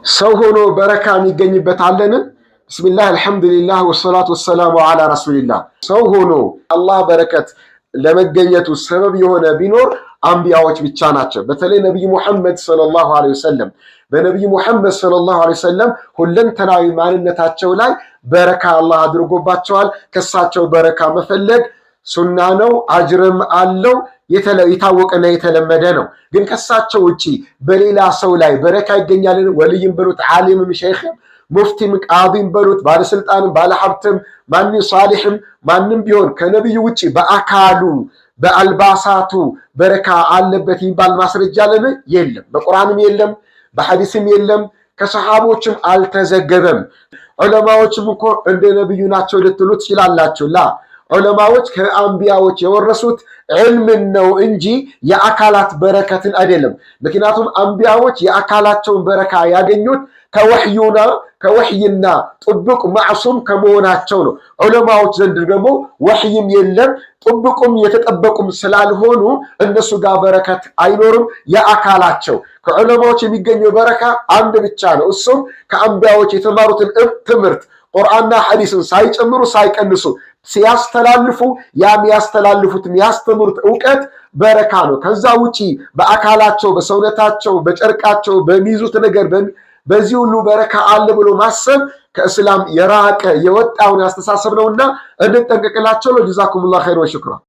ሰው ሆኖ በረካ የሚገኝበት አለን? ቢስሚላህ አልሐምዱሊላህ ወሰላቱ ወሰላሙ ዐላ ረሱሊላህ። ሰው ሆኖ አላህ በረከት ለመገኘቱ ሰበብ የሆነ ቢኖር አንቢያዎች ብቻ ናቸው። በተለይ ነብዩ ሙሐመድ ሰለላሁ ዐለይሂ ወሰለም በነብዩ ሙሐመድ ሰለላሁ ዐለይሂ ወሰለም ሁለንተናዊ ማንነታቸው ላይ በረካ አላህ አድርጎባቸዋል። ከሳቸው በረካ መፈለግ ሱና ነው፣ አጅርም አለው፣ የታወቀና የተለመደ ነው። ግን ከሳቸው ውጪ በሌላ ሰው ላይ በረካ ይገኛልን? ወልይም በሉት ዓሊምም ሸይኽም ሙፍቲም ቃዲም በሉት ባለስልጣንም ባለሀብትም ማንም ሷሊህም ማንም ቢሆን ከነብዩ ውጪ በአካሉ በአልባሳቱ በረካ አለበት የሚባል ማስረጃ አለን? የለም። በቁርአንም የለም፣ በሐዲስም የለም፣ ከሰሃቦችም አልተዘገበም። ዑለማዎችም እኮ እንደ ነብዩ ናቸው ልትሉ ትችላላችሁ። ዑለማዎች ከአንቢያዎች የወረሱት ዕልምን ነው እንጂ የአካላት በረከትን አይደለም። ምክንያቱም አንቢያዎች የአካላቸውን በረካ ያገኙት ከወህይና ጥብቅ ማዕሱም ከመሆናቸው ነው። ዑለማዎች ዘንድ ደግሞ ወህይም የለም ጥብቁም የተጠበቁም ስላልሆኑ እነሱ ጋር በረከት አይኖርም። የአካላቸው ከዑለማዎች የሚገኘው በረካ አንድ ብቻ ነው። እሱም ከአንቢያዎች የተማሩትን ትምህርት ቁርአንና ሐዲስን ሳይጨምሩ ሳይቀንሱ ሲያስተላልፉ የሚያስተላልፉት የሚያስተምሩት ዕውቀት በረካ ነው። ከዛ ውጪ በአካላቸው በሰውነታቸው በጨርቃቸው በሚይዙት ነገር በዚህ ሁሉ በረካ አለ ብሎ ማሰብ ከእስላም የራቀ የወጣውን ያስተሳሰብ ነውና እንጠንቀቅላቸው። ጀዛኩሙላህ ኸይር ወሽክራ